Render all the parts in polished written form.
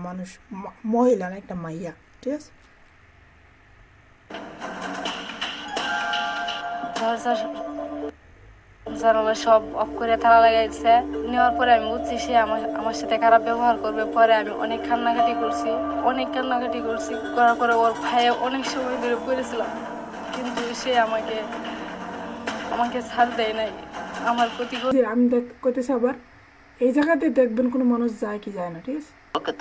মানুষ, মহিলা না একটা মাইয়া, ঠিক আছে? জানালা সব অফ করে তালা লাগাইছে। নেওয়ার পরে আমি বুঝছি সে আমার আমার সাথে খারাপ ব্যবহার করবে। পরে আমি অনেক কান্নাকাটি করছি। করার পরে ওর ভাইয়ে অনেক সময় ধরে পড়েছিলাম, কিন্তু সে আমাকে আমাকে ছাড় দেয় নাই। আমার প্রতি যে আমি করতেছি আবার এই জায়গাতে দেখবেন কোনো মানুষ যায় কি যায় না, ঠিক আছে?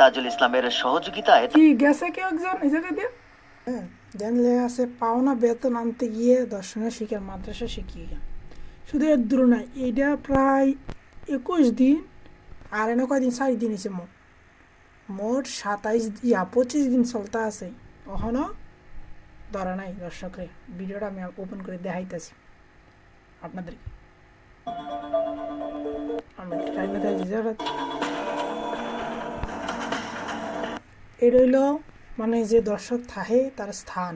তাজুল ইসলামের সহযোগিতায় কি গেছে কেউ একজন এই জায়গা দিয়ে? হ্যাঁ, জানলে আছে পাওনা বেতন আনতে গিয়ে দর্শনের শিকার মাদ্রাসা শিখিয়ে। শুধু এর দূর না, এইটা প্রায় 21 দিন, আর এনে কয়দিন 4 দিন হয়েছে মোট মোট 25 দিন চলতে আছে। ওখানো ধরা নাই দর্শকরে। ভিডিওটা আমি ওপেন করে দেখাইতেছি আপনাদেরকে। আমি এই রইল মানে যে দর্শক থাকে তার স্থান,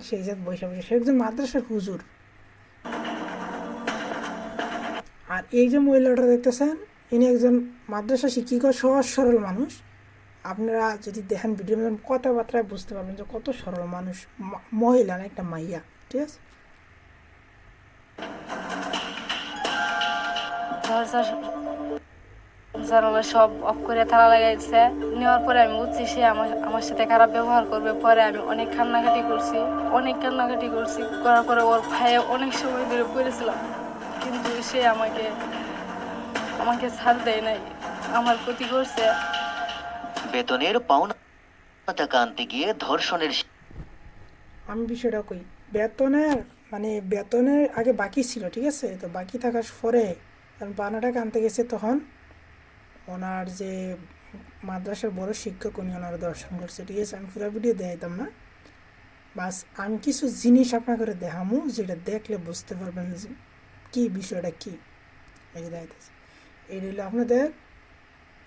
সেই জাত বসে বসে, সে একজন মাদ্রাসার হুজুর। আর এই যে মহিলাটা দেখতেছেন, ইনি একজন মাদ্রাসা শিক্ষিকা, সহজ সরল মানুষ। আপনারা যদি দেখেন ভিডিও কথাবার্তায় বুঝতে পারবেন যে কত সরল মানুষ, মহিলা না একটা মাইয়া, ঠিক আছে? জানালা সব অফ করে তালা লাগাইছে। নেওয়ার পরে আমি বুঝছি সে আমার সাথে খারাপ ব্যবহার করবে। পরে আমি অনেক কান্নাকাটি করছি। করার পরে ওর ভাইয়ে অনেক সময় ধরে পড়েছিলাম, কিন্তু সে আমাকে ছাড় দেয় নাই। আমার প্রতি করছে। বেতনের পাওনা টাকা আনতে গিয়ে ধর্ষণের আমি বিষয়টা কই, বেতনের মানে বেতনের আগে বাকি ছিল, ঠিক আছে? তো বাকি থাকার পরে যখন 52 টাকা আনতে গেছে, তখন ওনার যে মাদ্রাসার বড় শিক্ষক উনি ওনার দর্শন করছে, ঠিক আছে? আমি পুরো ভিডিও দেখাইতাম না, বাস আমি কিছু জিনিস আপনাকে দেখামু, যেটা দেখলে বুঝতে পারবেন যে কি বিষয়টা কি। এই যে দেখাইতেছে, এই রইল আপনাদের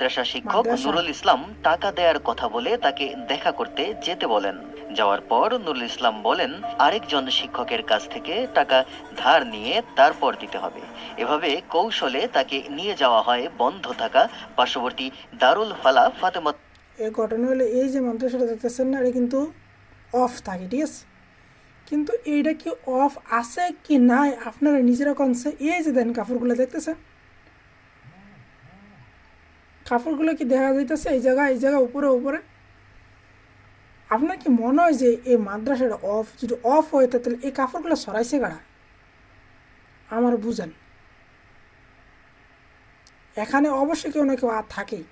মাদ্রাসা শিক্ষক নুরুল ইসলাম টাকা দেওয়ার কথা বলে তাকে দেখা করতে যেতে বলেন। যাওয়ার পর নুরুল ইসলাম বলেন আরেকজন শিক্ষকের কাছ থেকে টাকা ধার নিয়ে তারপর দিতে হবে। এভাবে কৌশলে তাকে নিয়ে যাওয়া হয় বন্ধ থাকা পার্শ্ববর্তী দারুল ফালা ফাতেমা। এই ঘটনা হলে এই যে মাদ্রাসাটা দেখতেছেন না, এটা কিন্তু অফ থাকে, ঠিক আছে? কিন্তু এইটা কি অফ আছে কি নাই আপনারা নিজেরা কনসে। এই যে দেন কাপড়গুলো দেখতেছেন, কাপড়গুলো কি দেখা যাইতেছে এই জায়গা উপরে? আপনার কি মনে হয় যে এই মাদ্রাসাটা অফ? যদি অফ হয়ে থাকে তাহলে এই কাপড়গুলো সরাইছে কারা? আমার বুঝেন, এখানে অবশ্যই কেউ না কেউ আর থাকেই।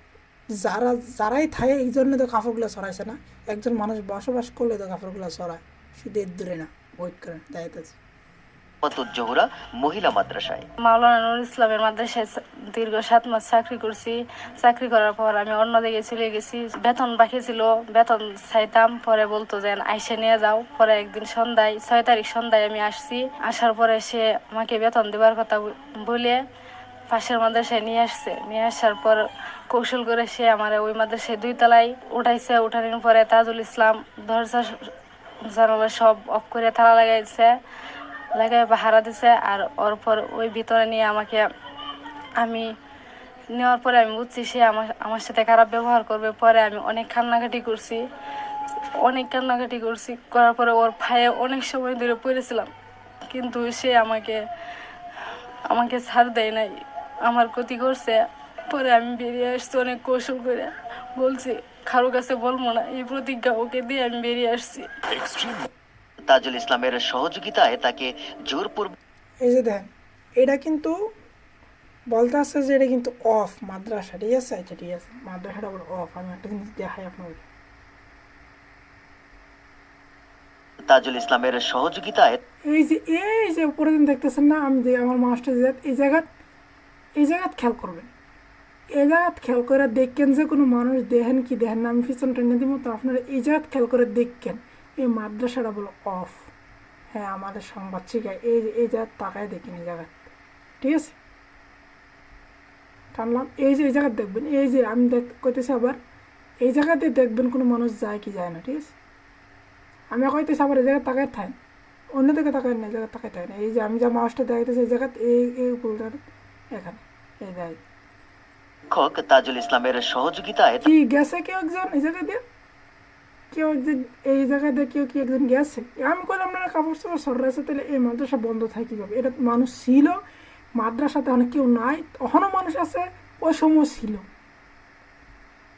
যারাই থাকে এই জন্য তো কাপড়গুলো সরাইছে না। একজন মানুষ বসবাস করলে তো কাপড়গুলো সরায়, শুধু এর দূরে না। ওয়েট করেন, দেখাইতেছে। জহুরা মহিলা মাদ্রাসায় মাওলানা নুরুল ইসলামের মাদ্রাসায় দীর্ঘ 7 মাস চাকরি করছি। চাকরি করার পর আমি অন্য দিকে চলে গেছি। বেতন বাকি ছিল, বেতন চাইতাম। পরে বলতো যে আইসে নিয়ে যাও। পরে একদিন সন্ধ্যায় 6 তারিখ সন্ধ্যায় আমি আসছি। আসার পরে সে আমাকে বেতন দেওয়ার কথা বলে পাশের মাদ্রাসায় নিয়ে আসছে। নিয়ে আসার পর কৌশল করে সে আমার ওই মাদ্রাসায় 2 তলায় উঠাইছে। উঠানোর পরে তাজুল ইসলাম দরজা জানালা সব অফ করে তালা লাগাইছে, লাগাই পাহারা দিছে। আর ওর পর ওই ভিতরে নিয়ে আমাকে আমি নেওয়ার পরে আমি বুঝছি সে আমার সাথে খারাপ ব্যবহার করবে। পরে আমি অনেক কান্নাকাটি করছি। করার পরে ওর ভাইয়ে অনেক সময় ধরে পড়েছিলাম, কিন্তু সে আমাকে ছাড় দেয় নাই। আমার ক্ষতি করছে। পরে আমি বেরিয়ে আসছি অনেক কৌশল করে। বলছি কারো কাছে বলবো না, এই প্রতিজ্ঞা ওকে দিয়ে আমি বেরিয়ে আসছি। তাজুল ইসলামের সহযোগিতায় তাকে জোরপূর্বক এই যে দেখেন, এটা কিন্তু বলতে আসছে যে এটা কিন্তু অফ মাদ্রাসা, ঠিক আছে? আচ্ছা ঠিক আছে, মাদ্রাসাটা বলে অফ। আমি একটা জিনিস দেখাই আপনাদের। তাজুল ইসলামের সহযোগিতায় এই যে উপরে দিন দেখতেছেন না, আমি যে আমার মাস্টার এই জায়গাত খেয়াল করবেন। এই জায়গাত খেয়াল করে দেখেন যে কোনো মানুষ দেখেন কি দেখেন না, আমি পিছন টেনে দিব। তো আপনারা এই জায়গাত খেয়াল করে দেখেন এই মাদ্রাসাটা বলো অফ। হ্যাঁ, আমাদের সংবাদ শিখায় এই জায়গায় তাকায় দেখেন এই জায়গায়, ঠিক আছে? টানলাম, এই জায়গায় দেখবেন। এই যে আমি কইতেছি আবার এই জায়গাতে দেখবেন কোনো মানুষ যায় কি যায় না, ঠিক আছে? আমি কইতেছি আবার এই জায়গায় তাকায় থাকেন, অন্য দিকে তাকায় না, এই জায়গায় তাকায় থাকেন। এই যে আমি যা মাছটা দেখাইতেছি এই জায়গাতে এই উপরটা এখানে এই দেখ শিক্ষক তাজুল ইসলামের সহযোগিতায় কি গেছে কেউ একজন এই জায়গা দিয়ে, কেউ একজন এই জায়গা দিয়ে কেউ কি একজন গেছে? আমি কইলাম না কাপড় চোপড় সরাইছে, তাহলে এই মাদ্রাসা বন্ধ থাকে কীভাবে? এটা তো মানুষ ছিল মাদ্রাসাতে, অনেক কেউ নাই, তখনও মানুষ আছে, ওই সময় ছিল।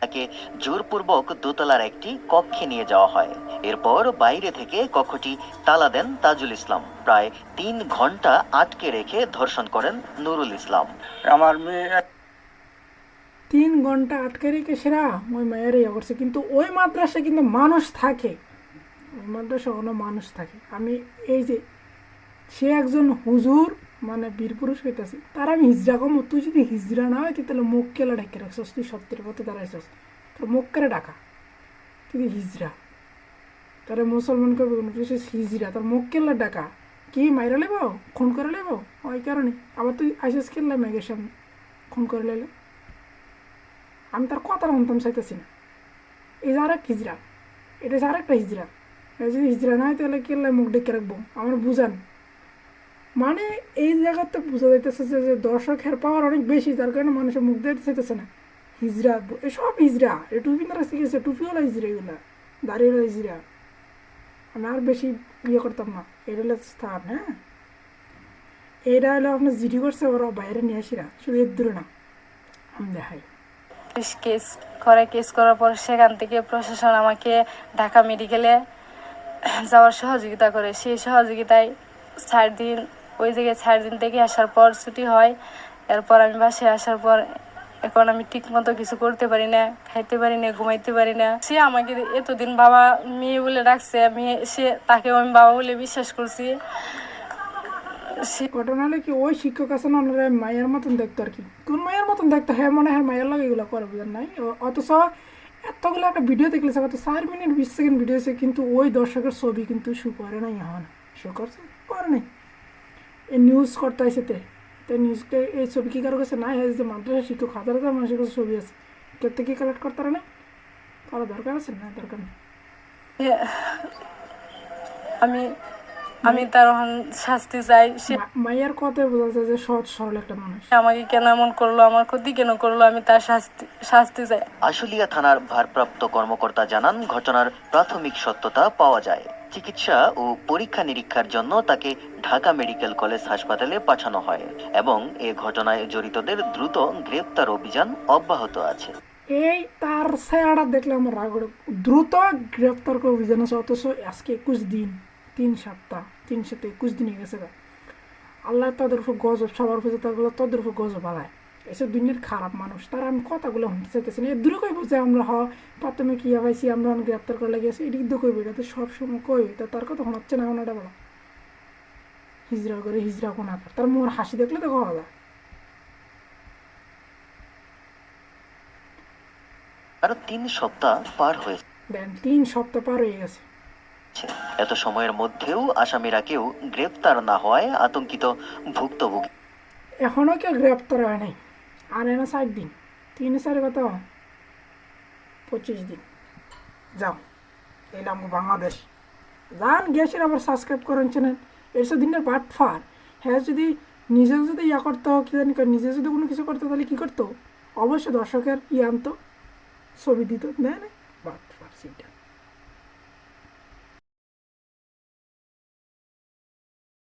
তাকে জোরপূর্বক দোতলার একটি কক্ষে নিয়ে যাওয়া হয়। এরপর বাইরে থেকে কক্ষটি তালা দেন তাজুল ইসলাম। প্রায় 3 ঘন্টা আটকে রেখে ধর্ষণ করেন নুরুল ইসলাম। আমার মেয়ে 3 ঘন্টা আটকে রেখে সেরা ওই মায়ের ইয়ে করছে, কিন্তু ওই মাদ্রাসায় কিন্তু মানুষ থাকে, ওই মাদ্রাসা কোনো মানুষ থাকে। আমি এই যে সে একজন হুজুর মানে বীর পুরুষ হইতেছে, তার আমি হিজড়া কম, তুই যদি হিজড়া না হয় তাহলে মুখ কেলা ডাকে রাখছস, তুই সত্যের পথে দাঁড়াইছস, তোর মুখ কেড়ে ডাকা, তুই হিজড়া, তোর মুসলমান করবে তুই হিজড়া, তোর মুখ কেলা ডাকা, কি মাইরা লেব, খুন করে লেব, ওই কারণে আবার তুই আইসিস খেললে মেঘের সামনে খুন করে লেলে। আমি তার কথা শুনতাম চাইতেছি না। এই যে আরেক হিজড়া, এটা হচ্ছে আরেকটা হিজড়া, এই যদি হিজড়া না হয় তাহলে কেল্লায় মুখ ডেকে রাখবো, আমার বুঝান। মানে এই জায়গাতে বোঝা যাইতেছে যে দর্শকের পাওয়ার অনেক বেশি, যার কারণে মানুষের মুখ দেখতে চাইতেছে না। হিজড়া এসব হিজড়া, এই টুপি তারা শিখেছে, টুপিওয়ালা হিজড়া, এগুলা দাঁড়িয়েলা হিজড়া। আমি আর বেশি ইয়ে করতাম না, এটা হলো স্থান। হ্যাঁ, এটা হলো আপনার জিডি করছে, ওরা বাইরে নিয়ে আসিরা, শুধু এর দূরে না, আমি দেখাই। কেস করার পর সেখান থেকে প্রশাসন আমাকে ঢাকা মেডিকেলে যাওয়ার সহযোগিতা করে। সেই সহযোগিতায় 4 দিন ওই জায়গায় 4 দিন থেকে আসার পর ছুটি হয়। এরপর আমি বাসায় আসার পর এখন আমি ঠিক মতো কিছু করতে পারি না, খাইতে পারি না, ঘুমাইতে পারি না। সে আমাকে এতদিন বাবা মেয়ে বলে ডাকছে, তাকেও আমি বাবা বলে বিশ্বাস করছি। ঘটনা হলে কি, ওই শিক্ষক আছে না, ওনারা মায়ের মতন দেখতো আর কি, কোন মায়ের মতন দেখতো, হ্যাঁ মনে হয় মায়ের লাগে এগুলো করে, বুঝেন নাই? অথচ এতগুলো একটা ভিডিও দেখলেছে, কত 4 মিনিট 20 সেকেন্ড ভিডিও আছে, কিন্তু ওই দর্শকের ছবি কিন্তু শু করে নাই, এখন শু করছে করে নাই, এই নিউজ করতে আসেতে, তাই নিউজকে এই ছবি কি কারো কাছে নাই? যে মাদ্রাসা শিক্ষক হাজার হাজার মানুষের কাছে ছবি আছে, কেউ থেকে কালেক্ট করতে পারে না, করা দরকার আছে না? দরকার নেই। আমি আমি তার শাস্তি চাই। সে মায়ের কথায় বোঝা যায় যে সহজ সরল একটা মানুষ। আমাকে কেন এমন করলো, আমার ক্ষতি কেন করলো, আমি তার শাস্তি চাই। আশুলিয়া থানার ভারপ্রাপ্ত কর্মকর্তা জানান, ঘটনার প্রাথমিক সত্যতা পাওয়া যায়। চিকিৎসা ও পরীক্ষা নিরীক্ষার জন্য তাকে ঢাকা মেডিকেল কলেজ হাসপাতালে পাঠানো হয় এবং এ ঘটনায় জড়িতদের দ্রুত গ্রেপ্তার অভিযান অব্যাহত আছে। এই তার চেহারা দেখলে আমার রাগ ওঠে। দ্রুত গ্রেপ্তার করে অভিযান আছে, অথচ আজকে 21 দিন, 3 সপ্তাহ, 3 সপ্তাহ 21 দিন হয়ে গেছে। আল্লাহ তাদের উপর গজব, সবার উপর তাগুলো তাদের উপর গজব আলায়। এসব দুনিয়ার খারাপ মানুষ, তারা আমি কথাগুলো শুনতে চাইতেছি না। এর দূরে কইব যে আমরা প্রাথমিক ইয়া পাইছি, আমরা গ্রেপ্তার করে লাগিয়েছি, এটি কিন্তু কইব, এটা তো সবসময় কই, তা তার কথা শোনাচ্ছে না, ওনাটা বলো হিজড়া করে, হিজড়া কোন আকার, তার মোর হাসি দেখলে তো খাওয়া যায়। আরো 3 সপ্তাহ পার হয়েছে। দেন 3 সপ্তাহ পার হয়ে গেছে। এত সময়ের মধ্যেও আসামিরা কেউ গ্রেপ্তার না হওয়ায় আতঙ্কিত ভুক্তভোগী। এখনও কেউ গ্রেপ্তার হয় নাই, আর এনে 4 দিন, 3 4 কত 25 দিন। যাও, এলাম বাংলাদেশ, যান গেছেন, আবার সাবস্ক্রাইব করেন চ্যানেল। এরসব দিনের পার্ট ফার। হ্যাঁ, যদি নিজে যদি ইয়া করতো, কি জানি নিজে যদি কোনো কিছু করতো, তাহলে কী করতো? অবশ্যই দর্শকের ইয়ে আনতো, ছবি দিত, দেয় না, পার্ট ফার সেটা।